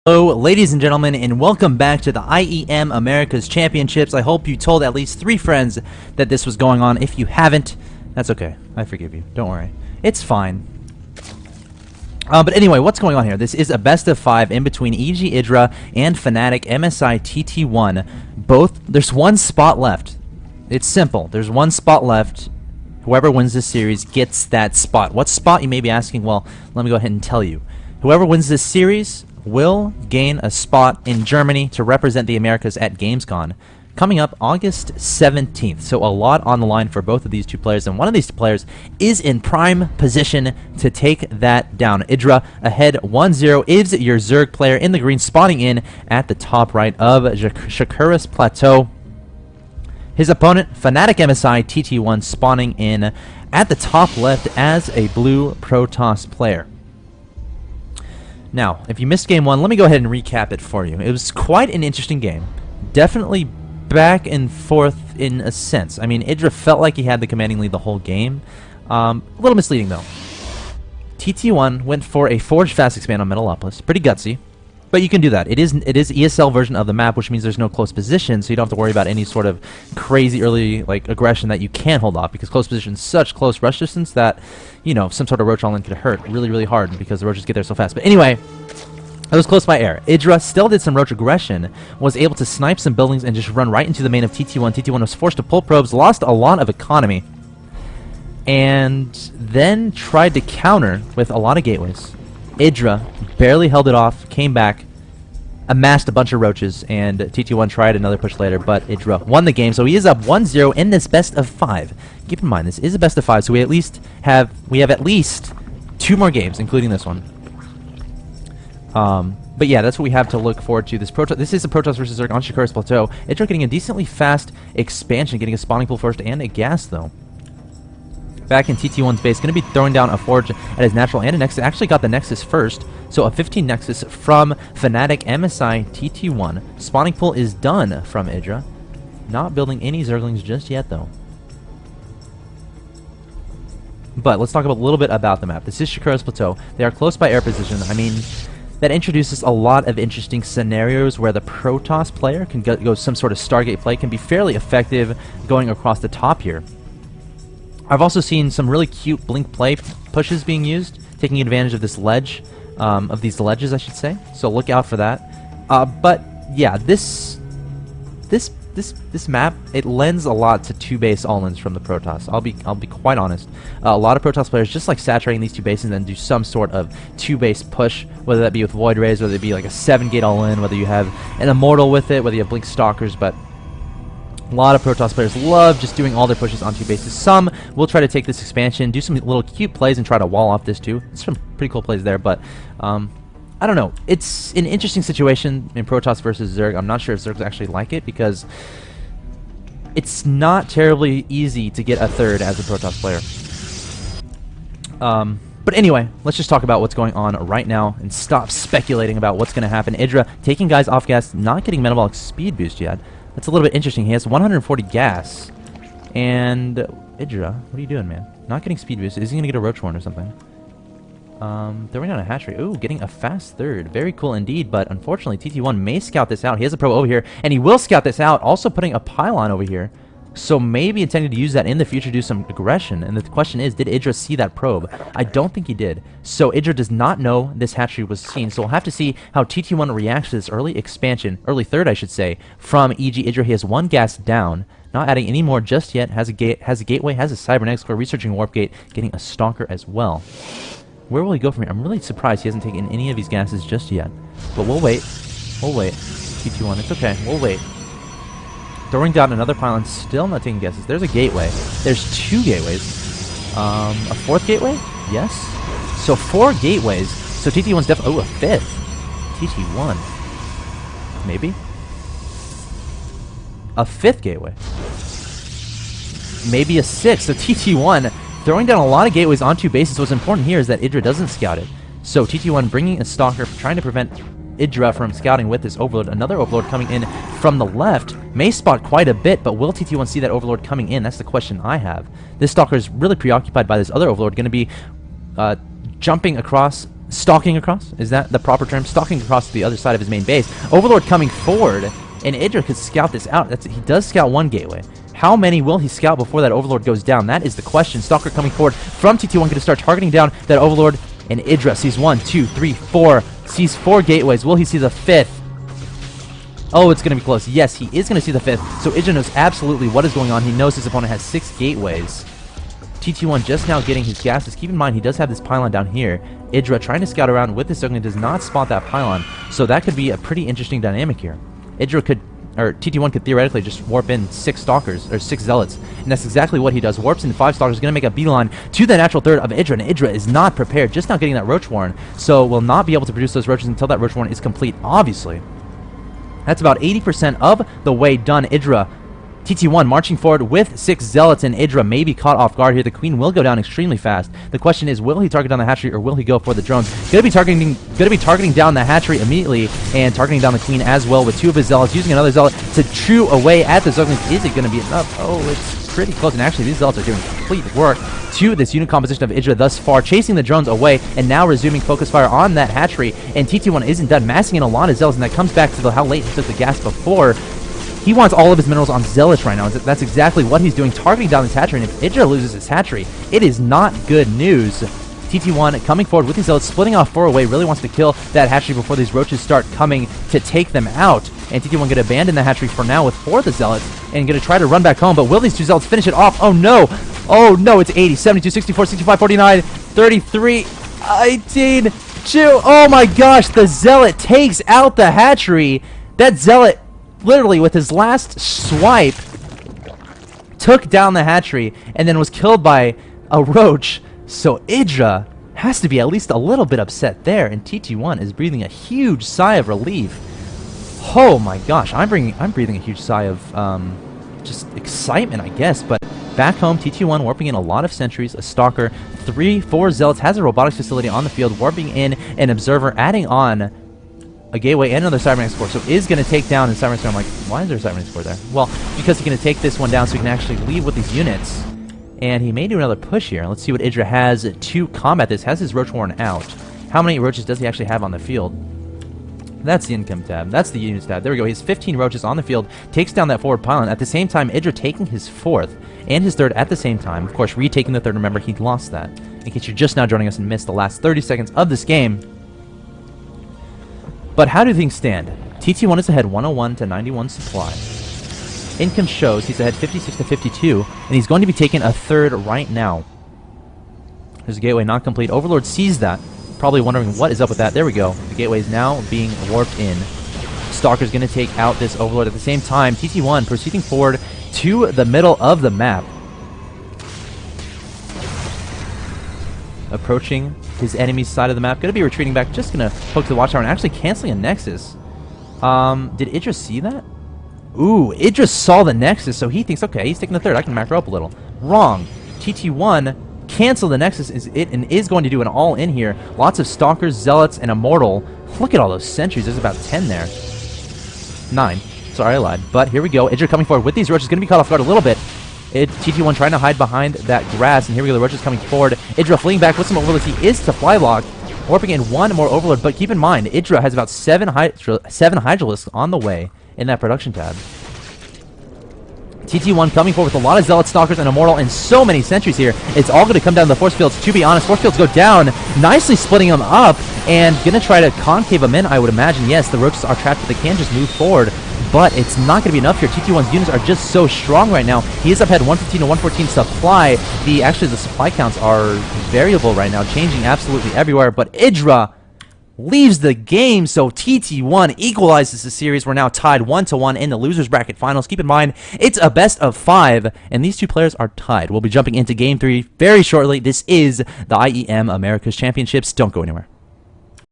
Hello, ladies and gentlemen, and welcome back to the IEM America's Championships. I hope you told at least 3 friends that this was going on. If you haven't, that's okay. I forgive you. Don't worry. It's fine. But anyway, what's going on here? This is a best of 5 in between EGIdra and FnaticMSITT1. There's one spot left. It's simple. There's one spot left. Whoever wins this series gets that spot. What spot, you may be asking? Well, let me go ahead and tell you. Whoever wins this series will gain a spot in Germany to represent the Americas at Gamescom, coming up August 17th. So a lot on the line for both of these two players, and one of these two players is in prime position to take that down. IEDRA ahead 1-0 is your Zerg player in the green, spawning in at the top right of Shakura's Plateau. His opponent, FnaticMSITT1, spawning in at the top left as a blue Protoss player. Now, if you missed Game 1, let me go ahead and recap it for you. It was quite an interesting game. Definitely back and forth in a sense. I mean, IEDRA felt like he had the commanding lead the whole game. A little misleading, though. TT1 went for a Forge Fast Expand on Metalopolis. Pretty gutsy. But you can do that. It is ESL version of the map, which means there's no close position, so you don't have to worry about any sort of crazy early aggression that you can't hold off, because close position is such close rush distance that, you know, some sort of roach all-in could hurt really, really hard because the roaches get there so fast. But anyway, it was close by air. IEDRA still did some roach aggression, was able to snipe some buildings and just run right into the main of TT1. TT1 was forced to pull probes, lost a lot of economy, and then tried to counter with a lot of gateways. IEDRA barely held it off, came back, amassed a bunch of roaches, and TT1 tried another push later, but IEDRA won the game. So he is up 1-0 in this best of 5. Keep in mind, this is a best of 5, so we have at least 2 more games, including this one. But yeah, that's what we have to look forward to. This is a Protoss versus Zerg on Shakura's Plateau. IEDRA getting a decently fast expansion, getting a spawning pool first and a gas, though. Back in TT1's base, going to be throwing down a Forge at his natural and a Nexus. Actually got the Nexus first, so a 15 Nexus from FnaticMSITT1. Spawning pool is done from IEDRA. Not building any Zerglings just yet, though. But let's talk a little bit about the map. This is Shakura's Plateau. They are close by air position. I mean, that introduces a lot of interesting scenarios where the Protoss player can go some sort of Stargate play, can be fairly effective going across the top here. I've also seen some really cute blink play pushes being used, taking advantage of this ledge, of these ledges, I should say. So look out for that. But yeah, this map, it lends a lot to 2-base all-ins from the Protoss. I'll be quite honest. A lot of Protoss players just like saturating these 2 bases and then do some sort of 2-base push, whether that be with Void Rays, whether it be like a 7-gate all-in, whether you have an Immortal with it, whether you have Blink Stalkers, but a lot of Protoss players love just doing all their pushes on 2 bases. Some will try to take this expansion, do some little cute plays, and try to wall off this too. There's some pretty cool plays there, but I don't know. It's an interesting situation in Protoss versus Zerg. I'm not sure if Zergs actually like it, because it's not terribly easy to get a third as a Protoss player. But anyway, let's just talk about what's going on right now and stop speculating about what's going to happen. IEDRA taking guys off gas, not getting metabolic speed boost yet. That's a little bit interesting. He has 140 gas. And IEDRA, what are you doing, man? Not getting speed boost. Is he going to get a Roach Horn or something? Throwing down a hatchery. Ooh, getting a fast third. Very cool indeed, but unfortunately TT1 may scout this out. He has a probe over here, and he will scout this out, also putting a pylon over here. So maybe intending to use that in the future to do some aggression. And the question is, did IEDRA see that probe? I don't think he did. So IEDRA does not know this hatchery was seen. So we'll have to see how TT1 reacts to this early expansion, early third I should say, from EGIdra. He has 1 gas down, not adding any more just yet. Has a gateway, has a Cybernetics Core, researching Warp Gate, getting a Stalker as well. Where will he go from here? I'm really surprised he hasn't taken any of these gases just yet. But we'll wait. We'll wait. TT1, it's okay. We'll wait. Throwing down another pylon, still not taking guesses. There's a gateway. There's 2 gateways. A 4th gateway? Yes. So 4 gateways. So TT1's definitely... Oh, a 5th. TT1. Maybe? A 5th gateway. Maybe a 6th. So TT1 throwing down a lot of gateways on 2 bases. What's important here is that IEDRA doesn't scout it. So TT1 bringing a Stalker, trying to prevent IEDRA from scouting with this Overlord. Another Overlord coming in from the left. May spot quite a bit, but will TT1 see that Overlord coming in? That's the question I have. This Stalker is really preoccupied by this other Overlord, going to be jumping across stalking across. Is that the proper term? Stalking across to the other side of his main base. Overlord coming forward, and IEGidra could scout this out. He does scout one gateway. How many will he scout before that Overlord goes down? That is the question. Stalker coming forward from TT1, going to start targeting down that Overlord, and IEGidra sees 1, 2, 3, 4. Sees 4 gateways. Will he see the 5th? Oh, it's going to be close. Yes, he is going to see the 5th. So IEGiDra knows absolutely what is going on. He knows his opponent has 6 gateways. TT1 just now getting his gases. Keep in mind, he does have this pylon down here. IEGiDra trying to scout around with his Zergling does not spot that pylon. So that could be a pretty interesting dynamic here. IEGiDra could, or TT1 could theoretically just warp in 6 Stalkers, or 6 Zealots. And that's exactly what he does. Warps in 5 Stalkers, going to make a beeline to the natural third of IEGiDra. And IEGiDra is not prepared, just now getting that Roach Warren. So will not be able to produce those Roaches until that Roach Warren is complete, obviously. That's about 80% of the way done. IEGiDra, TT1 marching forward with 6 Zealots, and IEGiDra may be caught off guard here. The Queen will go down extremely fast. The question is, will he target down the hatchery or will he go for the drones? Gonna be targeting down the hatchery immediately and targeting down the Queen as well with 2 of his Zealots, using another Zealot to chew away at the Zerglings. Is it gonna be enough? Oh, it's pretty close, and actually these Zealots are doing complete work to this unit composition of IEGiDra thus far, chasing the drones away and now resuming focus fire on that hatchery. And TT1 isn't done, massing in a lot of Zealots, and that comes back to how late he took the gas before. He wants all of his minerals on Zealots right now. That's exactly what he's doing, targeting down this hatchery. And if IEGiDra loses his hatchery, it is not good news. TT1 coming forward with these Zealots, splitting off 4 away, really wants to kill that hatchery before these Roaches start coming to take them out. And TT1 going to abandon the hatchery for now with 4 of the Zealots and going to try to run back home. But will these 2 Zealots finish it off? Oh no! Oh no, it's 80, 72, 64, 65, 49, 33, 18, 2. Oh my gosh, the Zealot takes out the hatchery. That Zealot, literally with his last swipe, took down the hatchery and then was killed by a Roach. So IEGiDra has to be at least a little bit upset there, and TT1 is breathing a huge sigh of relief. Oh my gosh, I'm breathing a huge sigh of just excitement, I guess. But back home, TT1 warping in a lot of sentries, a Stalker, 3, 4 Zealots, has a robotics facility on the field, warping in an Observer, adding on a gateway and another Cybernetics core. So is going to take down, and Cybernetics core, I'm like, why is there a Cybernetics core there? Well, because he's going to take this one down so he can actually leave with these units. And he may do another push here. Let's see what IEGiDra has to combat this. Has his Roach Warren out. How many Roaches does he actually have on the field? That's the income tab. That's the units tab. There we go. He has 15 Roaches on the field. Takes down that forward pylon. At the same time, IEGiDra taking his 4th and his 3rd at the same time. Of course, retaking the 3rd. Remember, he lost that. In case you're just now joining us and missed the last 30 seconds of this game. But how do things stand? TT1 is ahead 101 to 91 supply. Income shows he's ahead 56 to 52, and he's going to be taking a 3rd right now. There's a gateway not complete. Overlord sees that, probably wondering what is up with that. There we go. The gateway is now being warped in. Stalker's going to take out this Overlord. At the same time, TT1 proceeding forward to the middle of the map. Approaching his enemy's side of the map. Going to be retreating back. Just going to poke to the watchtower and actually canceling a Nexus. Did IEGiDra see that? Ooh, IEGiDra saw the Nexus, so he thinks, okay, he's taking the 3rd. I can macro up a little. Wrong. TT1 cancel the Nexus and is going to do an all-in here. Lots of Stalkers, Zealots, and Immortal. Look at all those sentries. There's about 10 there. 9. Sorry, I lied. But here we go. IEGiDra coming forward with these Roaches. Going to be caught off guard a little bit. TT1 trying to hide behind that grass, and here we go. The Roaches coming forward. IEGiDra fleeing back with some Overlords. He is to fly block. Warping in 1 more Overlord, but keep in mind, IEGiDra has about 7 Hydralisks on the way in that production tab. TT1 coming forward with a lot of Zealot, Stalkers, and Immortal, and so many sentries here. It's all going to come down to the Force Fields, to be honest. Force Fields go down, nicely splitting them up, and going to try to concave them in, I would imagine. Yes, the Roaches are trapped, but they can just move forward, but it's not going to be enough here. TT1's units are just so strong right now. He is up ahead 115 to 114 supply. Actually, the supply counts are variable right now, changing absolutely everywhere, but IEGiDra leaves the game, so TT1 equalizes the series. We're now tied 1-1 in the losers bracket finals. Keep in mind, it's a best of 5, and these 2 players are tied. We'll be jumping into Game 3 very shortly. This is the IEM Americas Championships. Don't go anywhere.